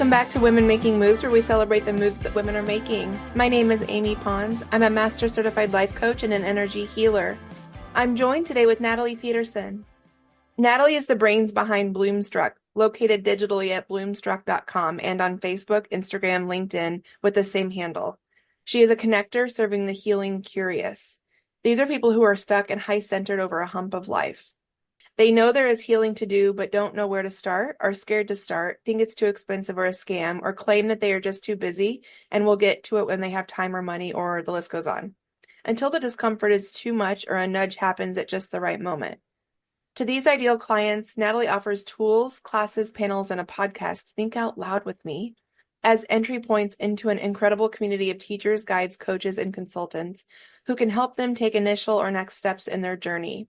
Welcome back to Women Making Moves, where we celebrate the moves that women are making. My name is Amy Pons. I'm a Master Certified Life Coach and an energy healer. I'm joined today with Natalie Peterson. Natalie is the brains behind Bloomstruck, located digitally at bloomstruck.com and on Facebook, Instagram, LinkedIn with the same handle. She is a connector serving the healing curious. These are people who are stuck and high-centered over a hump of life. They know there is healing to do, but don't know where to start, are scared to start, think it's too expensive or a scam, or claim that they are just too busy and will get to it when they have time or money, or the list goes on. Until the discomfort is too much or a nudge happens at just the right moment. To these ideal clients, Natalie offers tools, classes, panels, and a podcast, Think Out Loud with Me, as entry points into an incredible community of teachers, guides, coaches, and consultants who can help them take initial or next steps in their journey.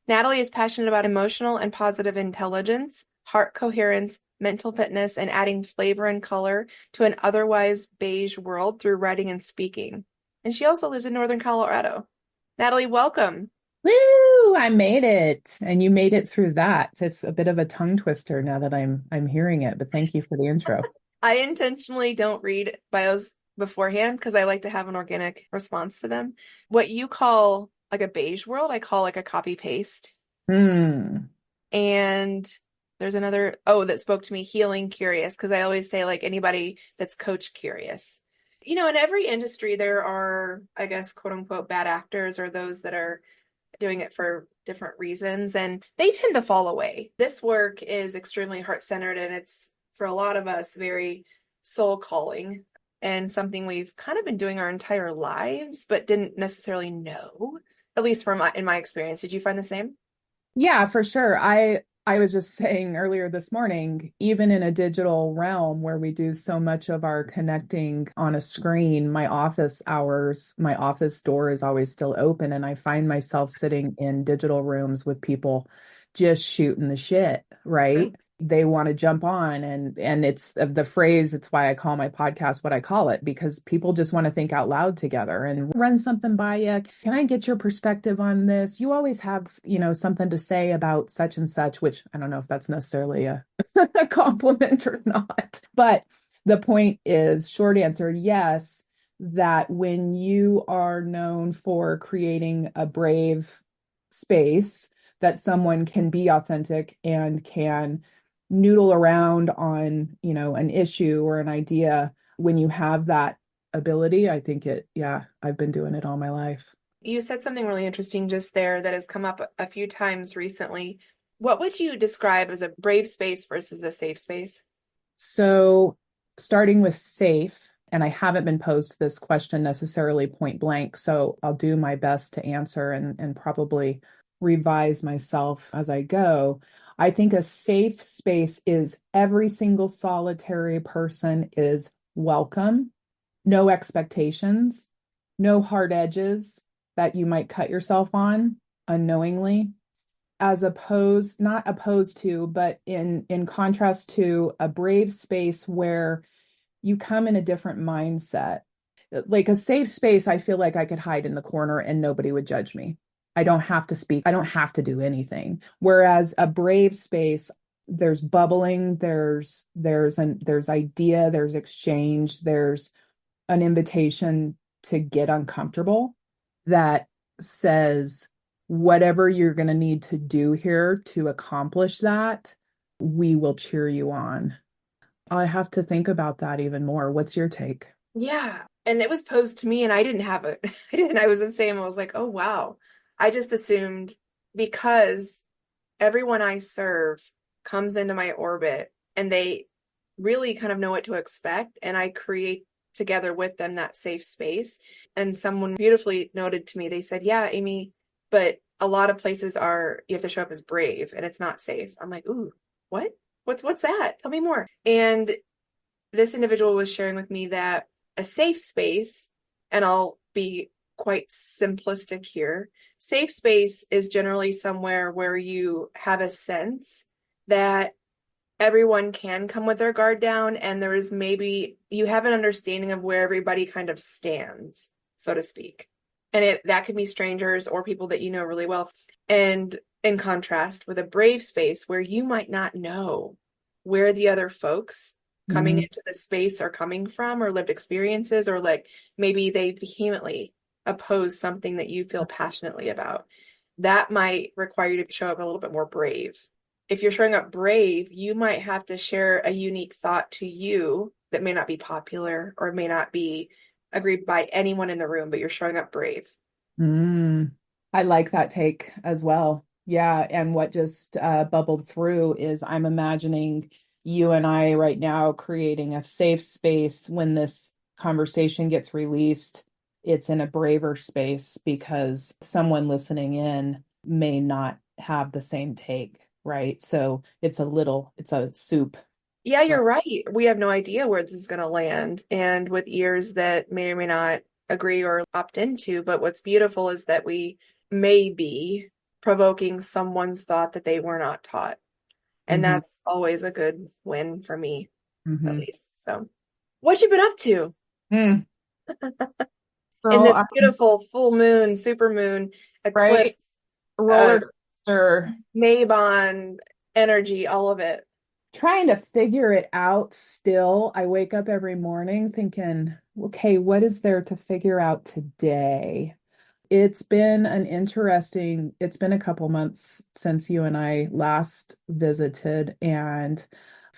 Natalie is passionate about emotional and positive intelligence, heart coherence, mental fitness, and adding flavor and color to an otherwise beige world through writing and speaking. And she also lives in Northern Colorado. Natalie, welcome. Woo! I made it. And you made it through that. It's a bit of a tongue twister now that I'm hearing it, but thank you for the intro. I intentionally don't read bios beforehand because I like to have an organic response to them. What you call like a beige world, I call like a copy paste. And there's another, that spoke to me, healing curious, because I always say like anybody that's coach curious. You know, in every industry, there are, I guess, quote unquote, bad actors or those that are doing it for different reasons, and they tend to fall away. This work is extremely heart-centered, and it's, for a lot of us, very soul calling and something we've kind of been doing our entire lives, but didn't necessarily know. At least in my experience. Did you find the same? Yeah, for sure. I was just saying earlier this morning, even in a digital realm where we do so much of our connecting on a screen, my office hours, my office door is always still open. And I find myself sitting in digital rooms with people just shooting the shit, right? Sure. They want to jump on and it's the phrase, it's why I call my podcast what I call it, because people just want to think out loud together and run something by you. Can I get your perspective on this? You always have, something to say about such and such, which I don't know if that's necessarily a compliment or not. But the point is, short answer, yes, that when you are known for creating a brave space, that someone can be authentic and can noodle around on, an issue or an idea. When you have that ability, I think I've been doing it all my life. You said something really interesting just there that has come up a few times recently. What would you describe as a brave space versus a safe space? So starting with safe, and I haven't been posed this question necessarily point blank, so I'll do my best to answer and probably revise myself as I go. I think a safe space is every single solitary person is welcome, no expectations, no hard edges that you might cut yourself on unknowingly, not opposed to, but in contrast to a brave space where you come in a different mindset. Like a safe space, I feel like I could hide in the corner and nobody would judge me. I don't have to speak. I don't have to do anything. Whereas a brave space, there's bubbling, there's idea, there's exchange, there's an invitation to get uncomfortable that says, whatever you're going to need to do here to accomplish that, we will cheer you on. I have to think about that even more. What's your take? Yeah. And it was posed to me and I didn't have it. I was the same. I was like, oh, wow. I just assumed because everyone I serve comes into my orbit and they really kind of know what to expect. And I create together with them that safe space. And someone beautifully noted to me, they said, yeah, Amy, but a lot of places you have to show up as brave and it's not safe. I'm like, ooh, what? What's that? Tell me more. And this individual was sharing with me that a safe space, and I'll be quite simplistic here, safe space is generally somewhere where you have a sense that everyone can come with their guard down and there is maybe you have an understanding of where everybody kind of stands, so to speak. And that could be strangers or people that you know really well. And in contrast with a brave space where you might not know where the other folks coming Mm, into the space are coming from, or lived experiences, or like maybe they vehemently oppose something that you feel passionately about. That might require you to show up a little bit more brave. If you're showing up brave, you might have to share a unique thought to you that may not be popular or may not be agreed by anyone in the room, but you're showing up brave. mm. I like that take as well. Yeah. And what just bubbled through is I'm imagining you and I right now creating a safe space when this conversation gets released. It's in a braver space because someone listening in may not have the same take, right? So it's a soup, Yeah, right? you're right. We have no idea where this is going to land, and with ears that may or may not agree or opt into. But what's beautiful is that we may be provoking someone's thought that they were not taught. And Hmm. that's always a good win for me, at Hmm. least. So, what you been up to Mm. in Girl, this beautiful full moon, super moon, right? eclipse, uh, Roller coaster. Mabon energy, all of it? Trying to figure it out still. I wake up every morning thinking, okay, what is there to figure out today? It's been a couple months since you and I last visited. And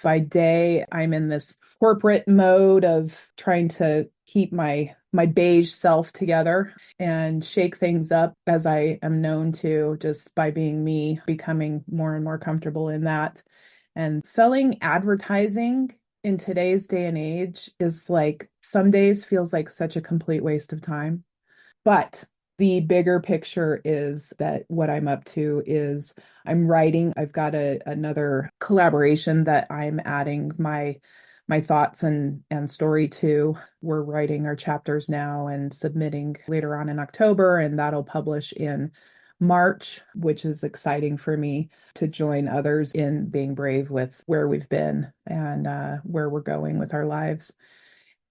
by day, I'm in this corporate mode of trying to keep my beige self together and shake things up as I am known to just by being me, becoming more and more comfortable in that. And selling advertising in today's day and age is like some days feels like such a complete waste of time. But the bigger picture is that what I'm up to is I'm writing. I've got another collaboration that I'm adding my thoughts and story to. We're writing our chapters now and submitting later on in October, and that'll publish in March, which is exciting for me to join others in being brave with where we've been and where we're going with our lives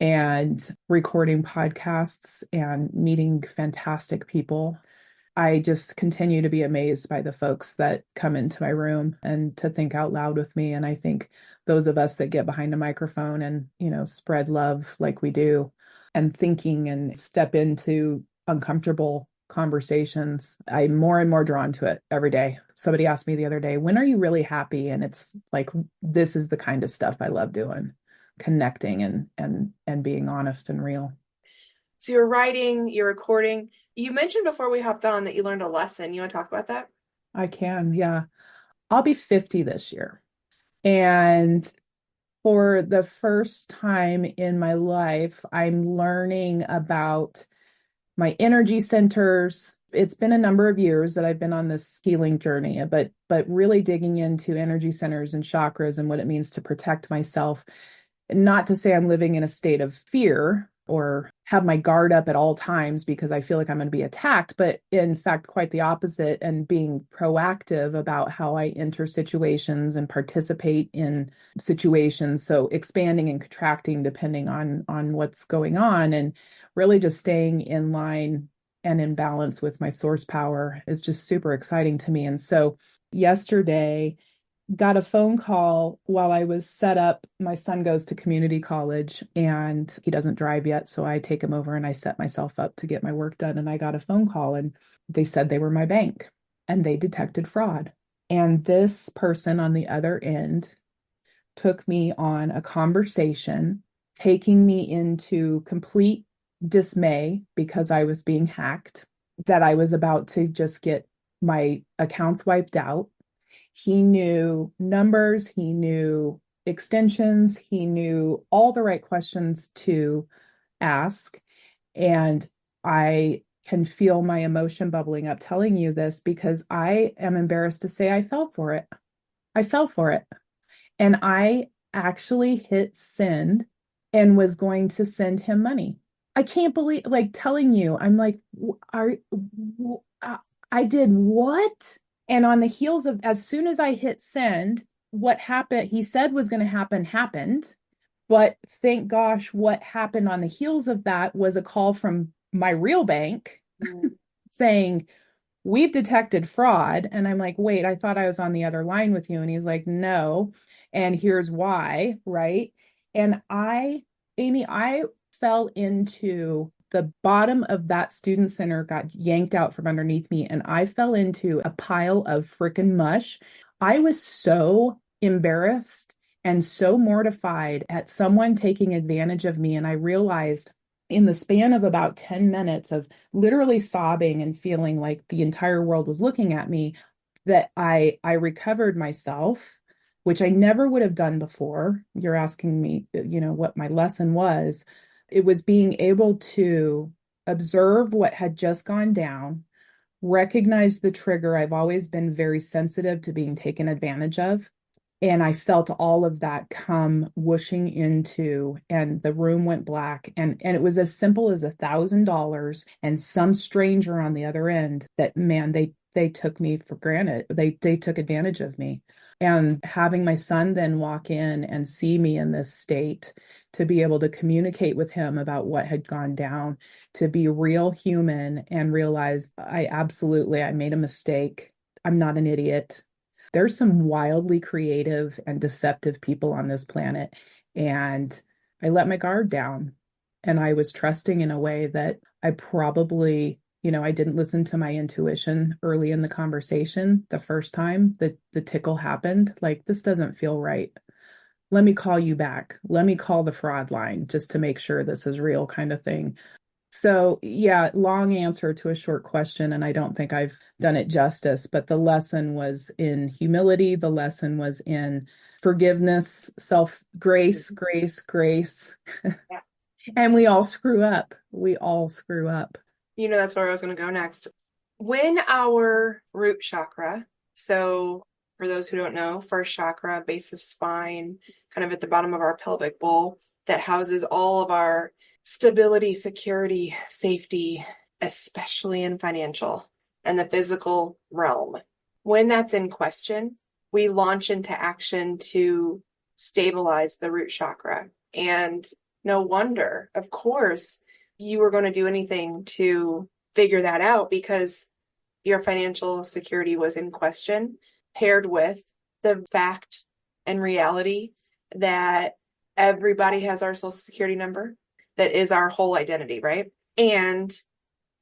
and recording podcasts and meeting fantastic people. I just continue to be amazed by the folks that come into my room and to think out loud with me. And I think those of us that get behind a microphone and, spread love like we do and thinking and step into uncomfortable conversations, I'm more and more drawn to it every day. Somebody asked me the other day, when are you really happy? And it's like, this is the kind of stuff I love doing, connecting and being honest and real. So you're writing, you're recording. You mentioned before we hopped on that you learned a lesson. You want to talk about that? I can, yeah. I'll be 50 this year. And for the first time in my life, I'm learning about my energy centers. It's been a number of years that I've been on this healing journey, but really digging into energy centers and chakras and what it means to protect myself. Not to say I'm living in a state of fear or have my guard up at all times because I feel like I'm going to be attacked, but in fact, quite the opposite, and being proactive about how I enter situations and participate in situations. So expanding and contracting depending on what's going on, and really just staying in line and in balance with my source power is just super exciting to me. And so yesterday, got a phone call while I was set up. My son goes to community college and he doesn't drive yet. So I take him over and I set myself up to get my work done. And I got a phone call and they said they were my bank and they detected fraud. And this person on the other end took me on a conversation, taking me into complete dismay because I was being hacked, that I was about to just get my accounts wiped out. He knew numbers, he knew extensions, he knew all the right questions to ask. And I can feel my emotion bubbling up telling you this because I am embarrassed to say I fell for it. I fell for it. And I actually hit send and was going to send him money. I can't believe, like, telling you, I'm like, are, I did what? And on the heels of, as soon as I hit send, what happened, he said was going to happen, happened. But thank gosh, what happened on the heels of that was a call from my real bank Mm. saying, we've detected fraud. And I'm like, wait, I thought I was on the other line with you. And he's like, no. And here's why, right? And Amy, I fell into the bottom of that student center, got yanked out from underneath me, and I fell into a pile of frickin' mush. I was so embarrassed and so mortified at someone taking advantage of me. And I realized in the span of about 10 minutes of literally sobbing and feeling like the entire world was looking at me, that I recovered myself, which I never would have done before. You're asking me, what my lesson was. It was being able to observe what had just gone down, recognize the trigger. I've always been very sensitive to being taken advantage of. And I felt all of that come whooshing into, and the room went black. And it was as simple as $1,000 and some stranger on the other end that, man, they took me for granted. They took advantage of me. And having my son then walk in and see me in this state, to be able to communicate with him about what had gone down, to be real human and realize I made a mistake. I'm not an idiot. There's some wildly creative and deceptive people on this planet. And I let my guard down, and I was trusting in a way that I probably, I didn't listen to my intuition early in the conversation. The first time that the tickle happened, like, this doesn't feel right. Let me call you back. Let me call the fraud line just to make sure this is real, kind of thing. So, yeah, long answer to a short question, and I don't think I've done it justice, but the lesson was in humility. The lesson was in forgiveness, grace, grace, grace. Yeah. And we all screw up. We all screw up. That's where I was going to go next. When our root chakra, so for those who don't know, first chakra, base of spine, kind of at the bottom of our pelvic bowl, that houses all of our stability, security, safety, especially in financial and the physical realm. When that's in question, we launch into action to stabilize the root chakra. And no wonder, of course, you were going to do anything to figure that out, because your financial security was in question, paired with the fact and reality that everybody has our social security number. That is our whole identity, right? And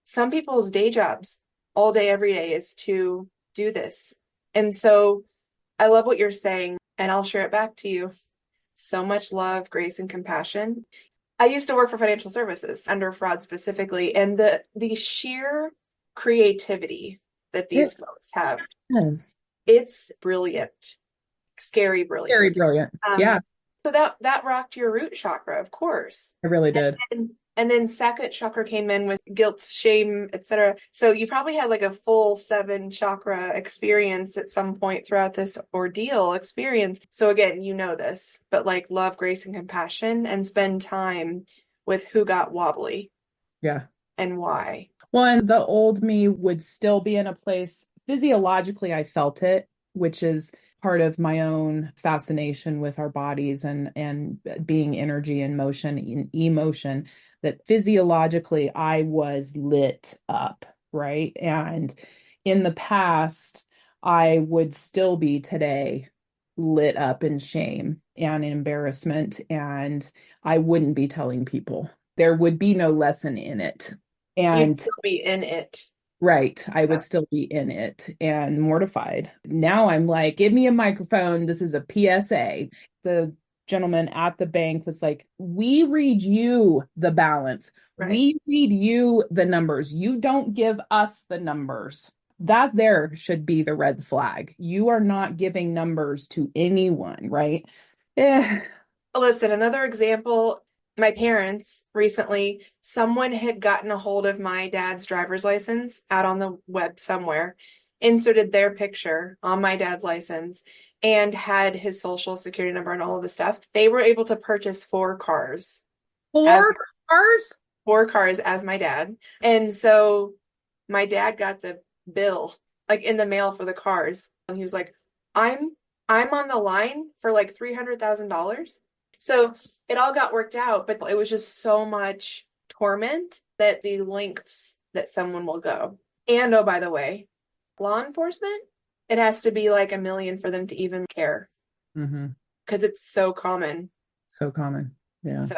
some people's day jobs all day, every day is to do this. And so I love what you're saying, and I'll share it back to you. So much love, grace, and compassion. I used to work for financial services under fraud specifically, and the sheer creativity that these folks have, Yes. it's brilliant, scary brilliant. Very brilliant. Yeah, So that rocked your root chakra, of course. I really did. And then second chakra came in with guilt, shame, etc. So you probably had like a full 7 chakra experience at some point throughout this ordeal experience. So again, this, but like love, grace, and compassion, and spend time with who got wobbly. Yeah. And why. Well, and the old me would still be in a place physiologically, I felt it, which is part of my own fascination with our bodies and being energy and motion and emotion, that physiologically I was lit up, right? And in the past, I would still be today lit up in shame and embarrassment, and I wouldn't be telling people. There would be no lesson in it. You'd And still be in it. right, I would still be in it and mortified. Now I'm like, give me a microphone. This is a PSA. The gentleman at the bank was like, we read you the balance. Right. We read you the numbers. You don't give us the numbers. That there should be the red flag. You are not giving numbers to anyone, right? Listen, another example, my parents recently, someone had gotten a hold of my dad's driver's license out on the web somewhere, inserted their picture on my dad's license, and had his social security number and all of the stuff. They were able to purchase 4 cars. 4 cars? 4 cars as my dad. And so my dad got the bill like in the mail for the cars. And he was like, I'm on the line for like $300,000. So it all got worked out, but it was just so much torment that the lengths that someone will go. And oh, by the way, law enforcement, it has to be like $1 million for them to even care. Mm-hmm. Because it's so common. So common. Yeah. So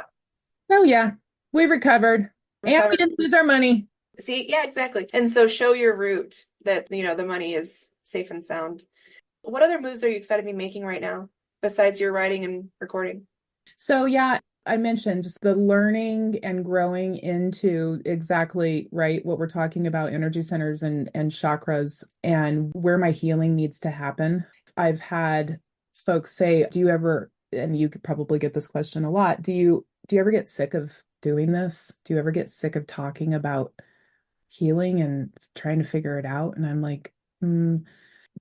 Oh yeah. We recovered and we recover. didn't lose our money. See, yeah, exactly. And so show your root that, the money is safe and sound. What other moves are you excited to be making right now besides your writing and recording? So yeah, I mentioned just the learning and growing into exactly right what we're talking about, energy centers and chakras and where my healing needs to happen. I've had folks say, do you ever, and you could probably get this question a lot, do you ever get sick of doing this? Do you ever get sick of talking about healing and trying to figure it out? And I'm like,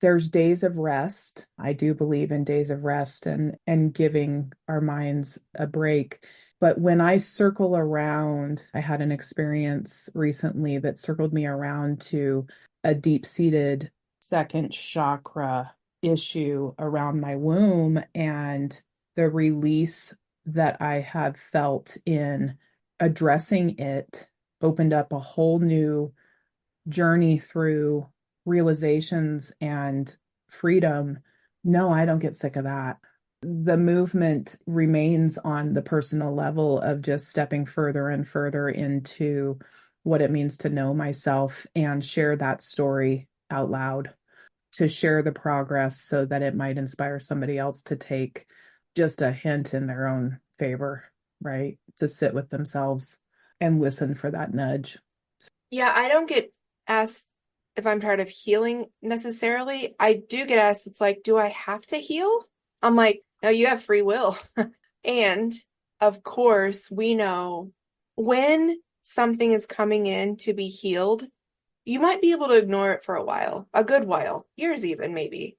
there's days of rest. I do believe in days of rest and giving our minds a break. But when I circle around, I had an experience recently that circled me around to a deep-seated second chakra issue around my womb and the release that I have felt in addressing it opened up a whole new journey through realizations and freedom. No, I don't get sick of that. The movement remains on the personal level of just stepping further and further into what it means to know myself and share that story out loud, to share the progress so that it might inspire somebody else to take just a hint in their own favor, right? To sit with themselves and listen for that nudge. Yeah, I don't get asked if I'm tired of healing necessarily. I do get asked, it's like, do I have to heal? I'm like, no, you have free will. And of course, we know when something is coming in to be healed, you might be able to ignore it for a while, a good while, years even maybe.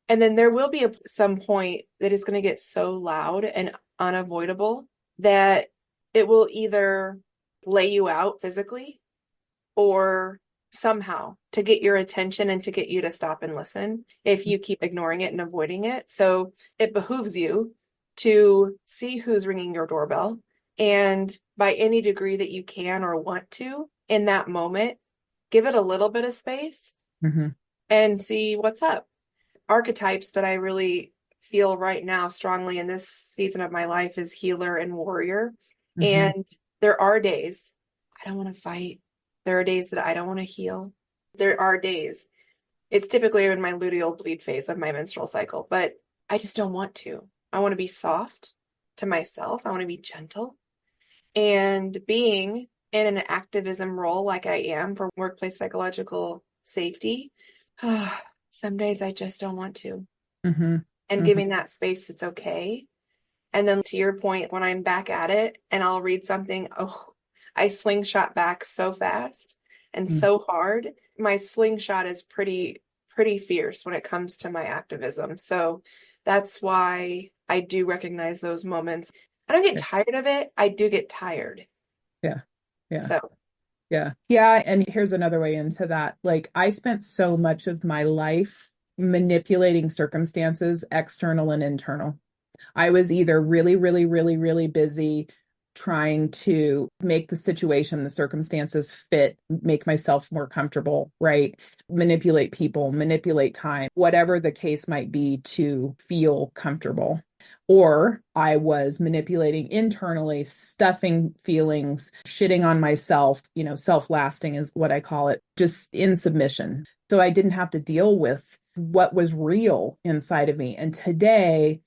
And then there will be some point that is going to get so loud and unavoidable that it will either lay you out physically or somehow to get your attention and to get you to stop and listen if you keep ignoring it and avoiding it. So it behooves you to see who's ringing your doorbell and by any degree that you can or want to in that moment, give it a little bit of space Mm-hmm. and see what's up. Archetypes that I really feel right now strongly in this season of my life is healer and warrior. Mm-hmm. And there are days I don't want to fight. There are days that I don't want to heal. There are days. It's typically in my luteal bleed phase of my menstrual cycle, but I just don't want to. I want to be soft to myself. I want to be gentle. And being in an activism role like I am for workplace psychological safety, some days I just don't want to. Mm-hmm. And Mm-hmm. giving that space, it's okay. And then to your point, when I'm back at it and I'll read something, oh, I slingshot back so fast and Mm-hmm. so hard. My slingshot is pretty fierce when it comes to my activism. So that's why I do recognize those moments. I don't get Yeah. tired of it. I do get tired. Yeah. Yeah. So, Yeah. Yeah. And here's another way into that. Like, I spent so much of my life manipulating circumstances, external and internal. I was either really, really, really, really busy trying to make the situation, the circumstances fit, make myself more comfortable, right? Manipulate people, manipulate time, whatever the case might be to feel comfortable. Or I was manipulating internally, stuffing feelings, shitting on myself, self-lasting is what I call it, just in submission. So I didn't have to deal with what was real inside of me. And today,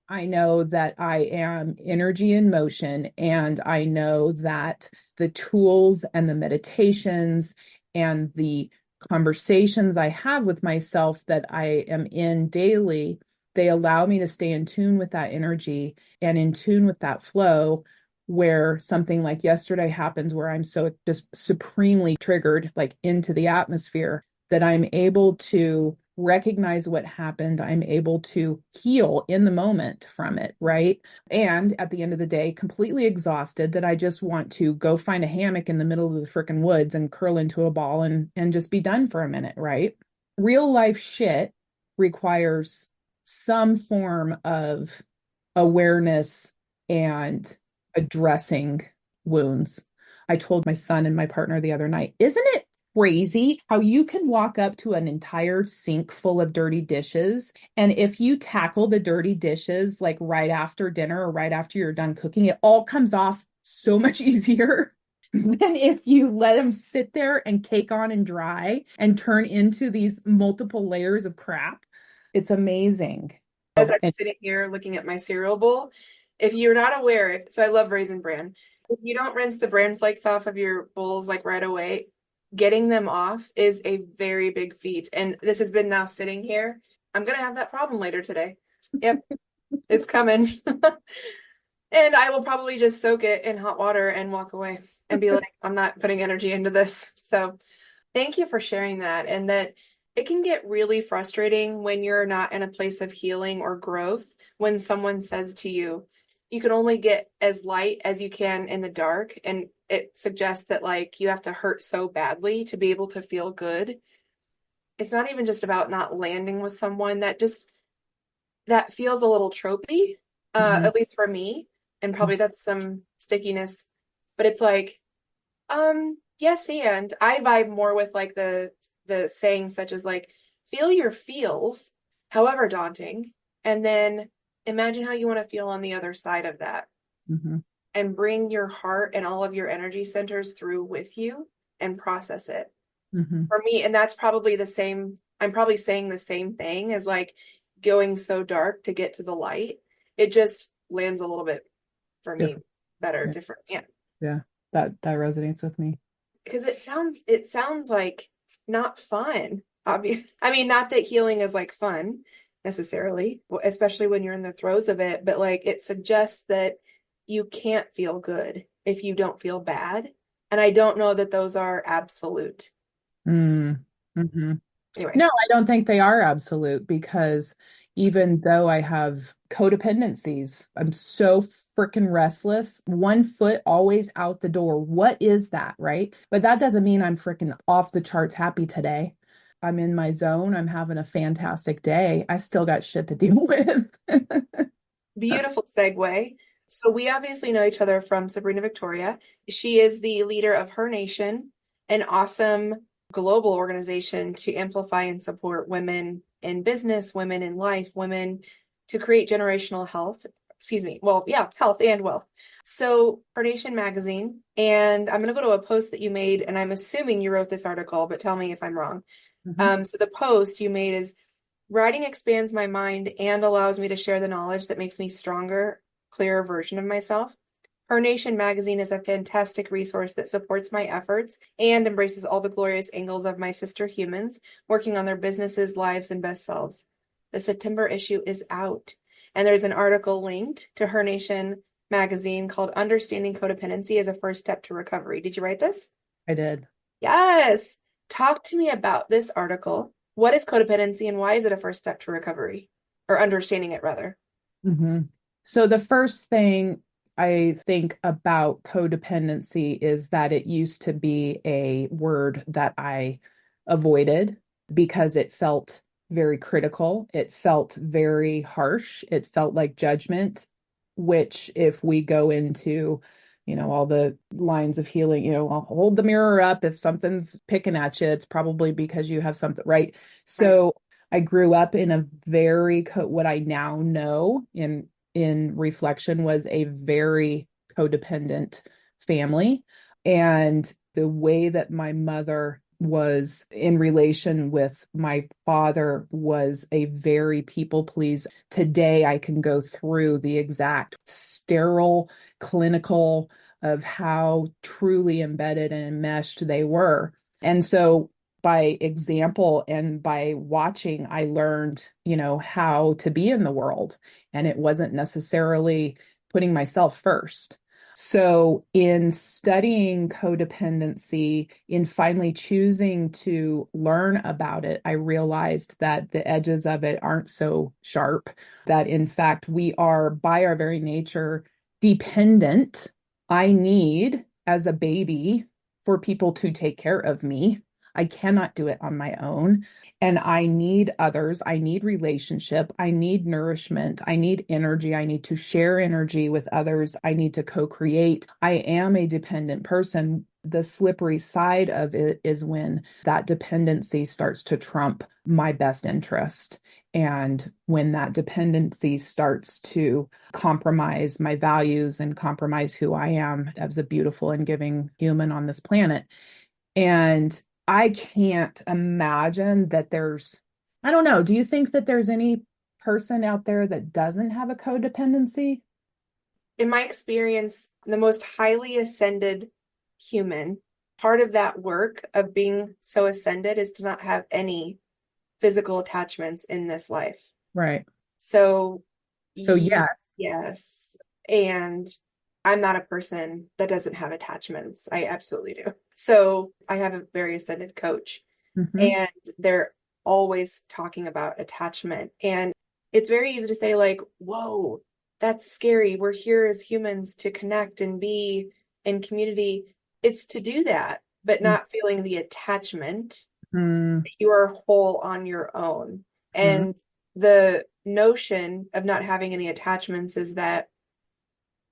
I know that I am energy in motion, and I know that the tools and the meditations and the conversations I have with myself that I am in daily, they allow me to stay in tune with that energy and in tune with that flow. Where something like yesterday happens, where I'm so just supremely triggered, like into the atmosphere, that I'm able to recognize what happened. I'm able to heal in the moment from it, right? And at the end of the day, completely exhausted that I just want to go find a hammock in the middle of the frickin' woods and curl into a ball and just be done for a minute, right? Real life shit requires some form of awareness and addressing wounds. I told my son and my partner the other night, isn't it crazy how you can walk up to an entire sink full of dirty dishes. And if you tackle the dirty dishes like right after dinner or right after you're done cooking, it all comes off so much easier than if you let them sit there and cake on and dry and turn into these multiple layers of crap. It's amazing. As Oh, I'm and sitting here looking at my cereal bowl, if you're not aware, so I love Raisin Bran. If you don't rinse the bran flakes off of your bowls like right away, getting them off is a very big feat. And this has been now sitting here. I'm gonna have that problem later today. Yep, it's coming. And I will probably just soak it in hot water and walk away and be like, I'm not putting energy into this. So thank you for sharing that. And that it can get really frustrating when you're not in a place of healing or growth when someone says to you, you can only get as light as you can in the dark. And it suggests that like you have to hurt so badly to be able to feel good. It's not even just about not landing with someone that feels a little tropey, Mhm, at least for me. And probably that's some stickiness, but it's like, yes, and I vibe more with like the sayings such as like feel your feels, however daunting, and then imagine how you want to feel on the other side of that mhm, and bring your heart and all of your energy centers through with you and process it. mhm. For me, and that's probably the same, I'm probably saying the same thing as like going so dark to get to the light. It just lands a little bit for me Different. better, Yeah, different. Yeah. yeah. That resonates with me. Because it sounds like not fun. Obvious. I mean, not that healing is like fun necessarily, especially when you're in the throes of it, but like it suggests that you can't feel good if you don't feel bad. And I don't know that those are absolute. Mm, mhm. Anyway, No, I don't think they are absolute because even though I have codependencies, I'm so freaking restless. One foot always out the door. What is that, right? But that doesn't mean I'm freaking off the charts happy today. I'm in my zone. I'm having a fantastic day. I still got shit to deal with. beautiful segue. So we obviously know each other from Sabrina Victoria. She is the leader of Her Nation, an awesome global organization to amplify and support women in business, women in life, women to create generational health. Excuse me. Well, yeah, health and wealth. So Her Nation magazine, and I'm going to go to a post that you made, and I'm assuming you wrote this article, but tell me if I'm wrong. Mhm. So the post you made is writing expands my mind and allows me to share the knowledge that makes me stronger, clearer version of myself. Her Nation magazine is a fantastic resource that supports my efforts and embraces all the glorious angles of my sister humans working on their businesses, lives, and best selves. The September issue is out, and there's an article linked to Her Nation magazine called Understanding Codependency as a First Step to Recovery. Did you write this? I did. Yes. Talk to me about this article. What is codependency and why is it a first step to recovery? Or understanding it, rather. Mhm. So the first thing I think about codependency is that it used to be a word that I avoided because it felt very critical. It felt very harsh. It felt like judgment, which if we go into, all the lines of healing, I'll hold the mirror up. If something's picking at you, it's probably because you have something, right? Right. So I grew up in a very what I now know in reflection was a very codependent family. And the way that my mother was in relation with my father was a very people please. Today, I can go through the exact sterile, clinical of how truly embedded and enmeshed they were. And so by example and by watching, I learned, how to be in the world. And it wasn't necessarily putting myself first. So, in studying codependency, in finally choosing to learn about it, I realized that the edges of it aren't so sharp, that in fact, we are by our very nature dependent. I need, as a baby, for people to take care of me. I cannot do it on my own. And I need others. I need relationship. I need nourishment. I need energy. I need to share energy with others. I need to co create. I am a dependent person. The slippery side of it is when that dependency starts to trump my best interest. And when that dependency starts to compromise my values and compromise who I am as a beautiful and giving human on this planet. And I can't imagine that I don't know, do you think that there's any person out there that doesn't have a codependency? In my experience, the most highly ascended human, part of that work of being so ascended is to not have any physical attachments in this life. Right. So, So yes. yes. And I'm not a person that doesn't have attachments. I absolutely do. So I have a very ascended coach, Mm-hmm. and they're always talking about attachment. And it's very easy to say, like, whoa, that's scary. We're here as humans to connect and be in community. It's to do that, but not feeling the attachment. Mm-hmm. You are whole on your own. And the notion of not having any attachments is that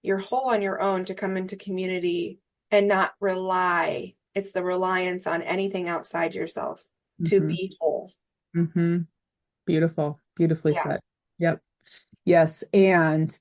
you're whole on your own to come into community and not rely. It's the reliance on anything outside yourself to Mm-hmm. be whole. Mm-hmm. Beautiful. Beautifully Yeah. said. Yep. Yes. And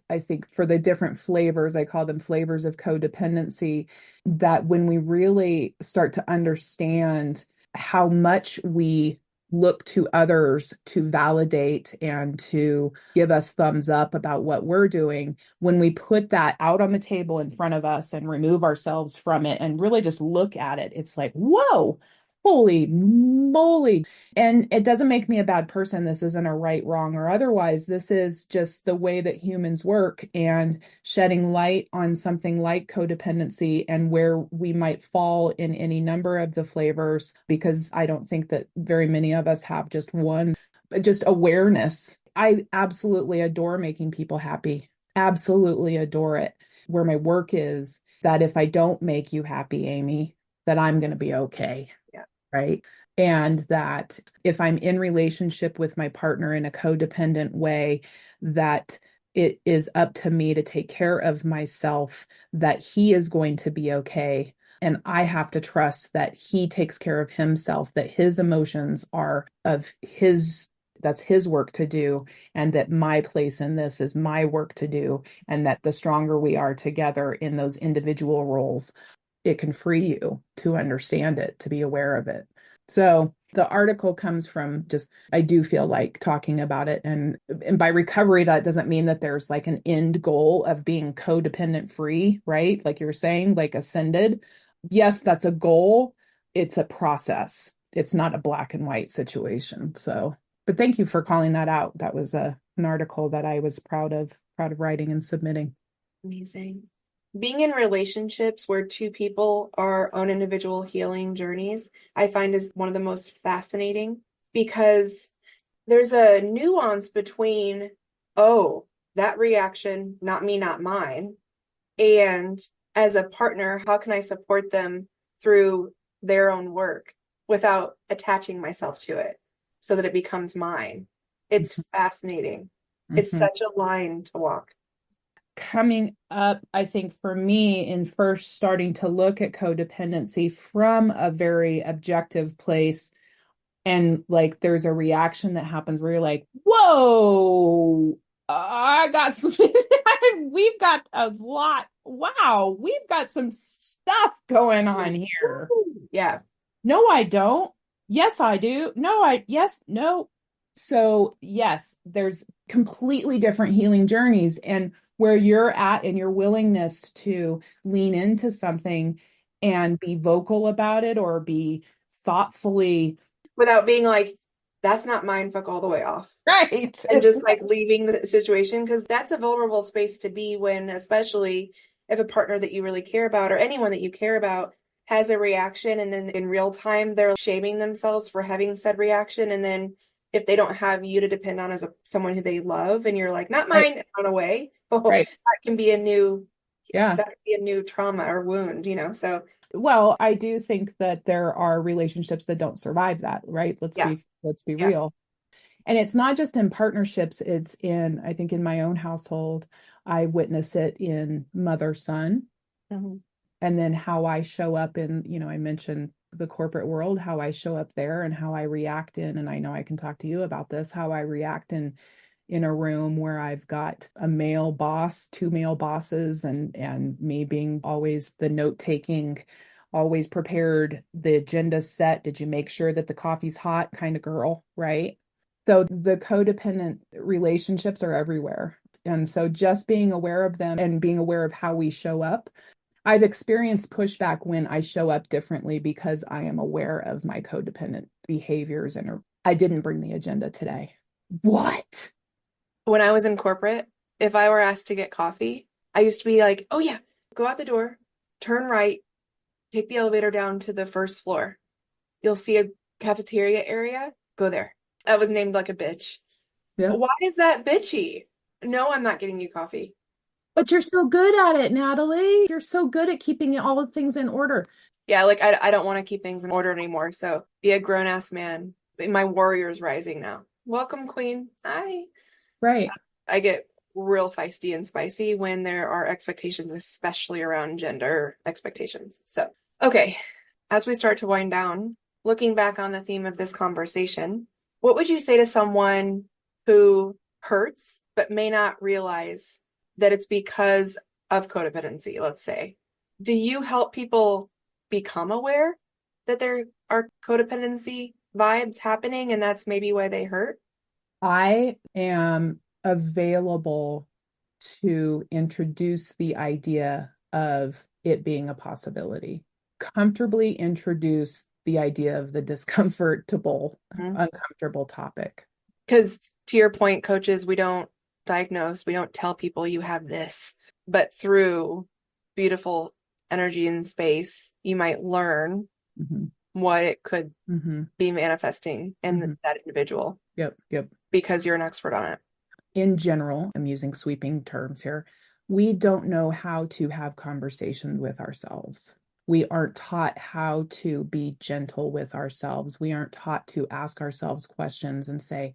I think for the different flavors, I call them flavors of codependency, that when we really start to understand how much we look to others to validate and to give us thumbs up about what we're doing, when we put that out on the table in front of us and remove ourselves from it and really just look at it, it's like, whoa, holy moly. And it doesn't make me a bad person. This isn't a right, wrong, or otherwise. This is just the way that humans work, and shedding light on something like codependency and where we might fall in any number of the flavors, because I don't think that very many of us have just one, but just awareness. I absolutely adore making people happy. Absolutely adore it. Where my work is that if I don't make you happy, Amy, that I'm going to be okay. Yeah. Right. And that if I'm in relationship with my partner in a codependent way, that it is up to me to take care of myself, that he is going to be okay. And I have to trust that he takes care of himself, that his emotions are that's his work to do, and that my place in this is my work to do. And that the stronger we are together in those individual roles, it can free you to understand it, to be aware of it. So the article comes from just, I do feel like talking about it. And by recovery, that doesn't mean that there's like an end goal of being codependent free, right? Like you're saying, like ascended. Yes, that's a goal. It's a process. It's not a black and white situation. So, but thank you for calling that out. That was an article that I was proud of writing and submitting. Amazing. Being in relationships where two people are on individual healing journeys, I find is one of the most fascinating, because there's a nuance between, oh, that reaction, not me, not mine, and as a partner, how can I support them through their own work without attaching myself to it so that it becomes mine? It's fascinating. It's Mhm. such a line to walk. Coming up, I think for me, in first starting to look at codependency from a very objective place, and like there's a reaction that happens where you're like, whoa, I got some, we've got a lot. Wow, we've got some stuff going on here. Yeah. No, I don't. Yes, I do. No, yes, no. So, yes, there's completely different healing journeys, and where you're at and your willingness to lean into something and be vocal about it or be thoughtfully Without being like, that's not mine, fuck all the way off. right. And just like leaving the situation, because that's a vulnerable space to be when, especially if a partner that you really care about or anyone that you care about has a reaction, and then in real time they're shaming themselves for having said reaction. And then if they don't have you to depend on as someone who they love, and you're like, not Right, mine, run away. Oh, right. Yeah. that could be a new trauma or wound, So Well, I do think that there are relationships that don't survive that, right? yeah, Let's be yeah. real. And it's not just in partnerships, it's I think in my own household, I witness it in mother son. Mhm. And then how I show up in, I mentioned the corporate world, how I show up there and how I react in, and I know I can talk to you about this, how I react in a room where I've got a male boss, two male bosses, and me being always the note-taking, always prepared, the agenda set, did you make sure that the coffee's hot kind of girl, right? So the codependent relationships are everywhere. And so just being aware of them and being aware of how we show up. I've experienced pushback when I show up differently because I am aware of my codependent behaviors, and I didn't bring the agenda today. What? When I was in corporate, if I were asked to get coffee, I used to be like, oh yeah, go out the door, turn right, take the elevator down to the first floor. You'll see a cafeteria area, go there. I was named like a bitch. Yeah. Why is that bitchy? No, I'm not getting you coffee. But you're so good at it, Natalie. You're so good at keeping all the things in order. Yeah, like I don't want to keep things in order anymore. So be a grown-ass man. My warrior's rising now. Welcome, Queen. Hi. Right. I get real feisty and spicy when there are expectations, especially around gender expectations. So, okay, as we start to wind down, looking back on the theme of this conversation, what would you say to someone who hurts but may not realize that it's because of codependency, let's say? Do you help people become aware that there are codependency vibes happening and that's maybe why they hurt? I am available to introduce the idea of it being a possibility. Comfortably introduce the idea of the discomfortable, uncomfortable topic. Because to your point, coaches, we don't diagnose, we don't tell people you have this, but through beautiful energy and space, you might learn what it could be manifesting in that individual. Yep. Because you're an expert on it. In general, I'm using sweeping terms here, we don't know how to have conversations with ourselves. We aren't taught how to be gentle with ourselves. We aren't taught to ask ourselves questions and say,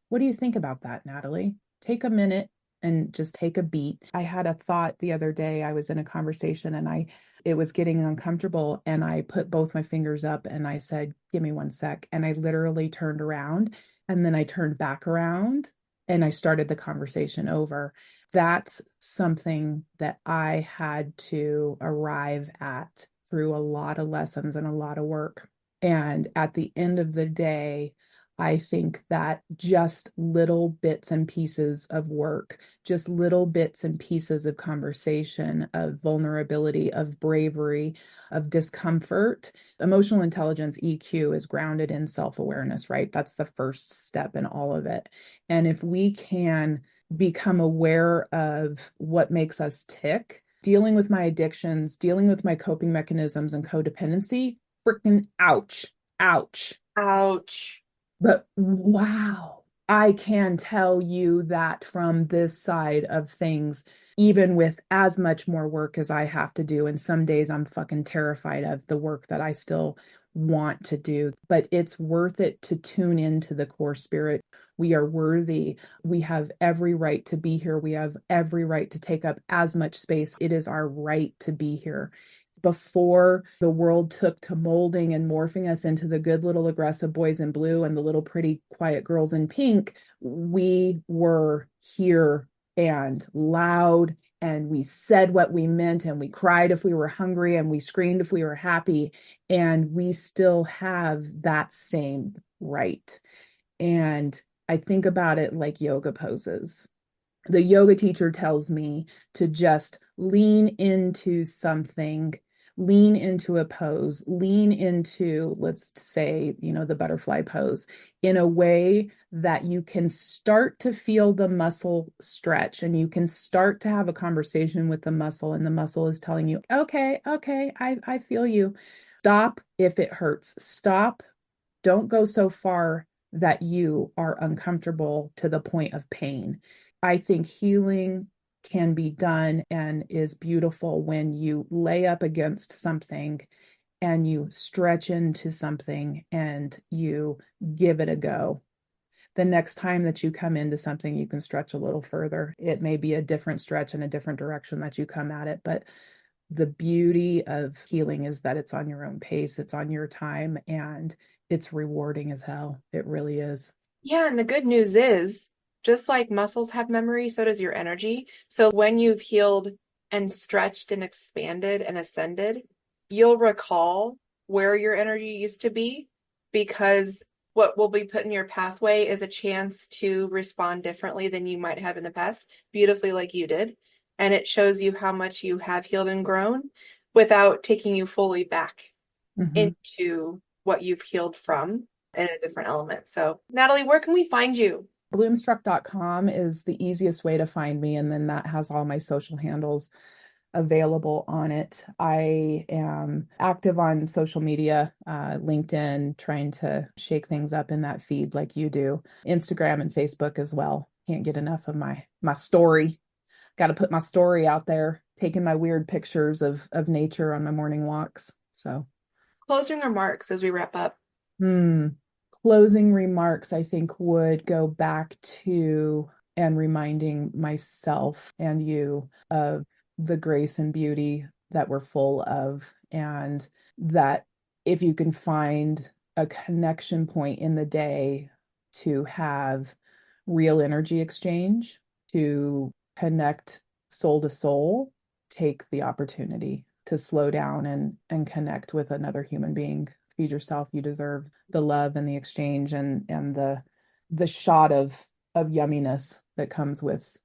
what do you think about that, Natalie? Take a minute and just take a beat. I had a thought the other day. I was in a conversation and it was getting uncomfortable, and I put both my fingers up and I said, give me one sec. And I literally turned around, and then I turned back around and I started the conversation over. That's something that I had to arrive at through a lot of lessons and a lot of work. And at the end of the day, I think that just little bits and pieces of work, just little bits and pieces of conversation, of vulnerability, of bravery, of discomfort. Emotional intelligence, EQ, is grounded in self-awareness, right? That's the first step in all of it. And if we can become aware of what makes us tick, dealing with my addictions, dealing with my coping mechanisms and codependency, frickin' ouch, ouch. Ouch. But wow, I can tell you that from this side of things, even with as much more work as I have to do, and some days I'm fucking terrified of the work that I still want to do, but it's worth it to tune into the core spirit. We are worthy. We have every right to be here. We have every right to take up as much space. It is our right to be here. Before the world took to molding and morphing us into the good little aggressive boys in blue and the little pretty quiet girls in pink, we were here and loud, and we said what we meant, and we cried if we were hungry, and we screamed if we were happy, and we still have that same right. And I think about it like yoga poses. The yoga teacher tells me to just lean into something, lean into a pose, lean into, let's say, the butterfly pose, in a way that you can start to feel the muscle stretch, and you can start to have a conversation with the muscle, and the muscle is telling you, okay, I feel you. Stop if it hurts. Stop. Don't go so far that you are uncomfortable to the point of pain. I think healing can be done and is beautiful when you lay up against something and you stretch into something and you give it a go. The next time that you come into something, you can stretch a little further. It may be a different stretch in a different direction that you come at it, but the beauty of healing is that it's on your own pace, it's on your time, and it's rewarding as hell. It really is. Yeah, and the good news is, just like muscles have memory, so does your energy. So when you've healed and stretched and expanded and ascended, you'll recall where your energy used to be because what will be put in your pathway is a chance to respond differently than you might have in the past, beautifully like you did. And it shows you how much you have healed and grown without taking you fully back Mm-hmm. into what you've healed from in a different element. So, Natalie, where can we find you? Bloomstruck.com is the easiest way to find me, and then that has all my social handles available on it. I am active on social media, LinkedIn, trying to shake things up in that feed like you do, Instagram and Facebook as well. Can't get enough of my story. Got to put my story out there, taking my weird pictures of nature on my morning walks. So, Closing remarks as we wrap up. hmm. Closing remarks, I think, would go back to and reminding myself and you of the grace and beauty that we're full of, and that if you can find a connection point in the day to have real energy exchange, to connect soul to soul, take the opportunity to slow down and connect with another human being. Feed yourself. You deserve the love and the exchange and the shot of yumminess that comes with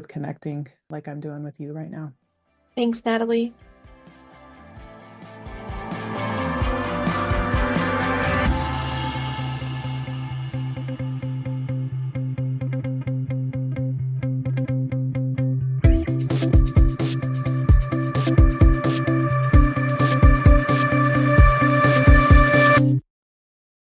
connecting like I'm doing with you right now. Thanks, Natalie.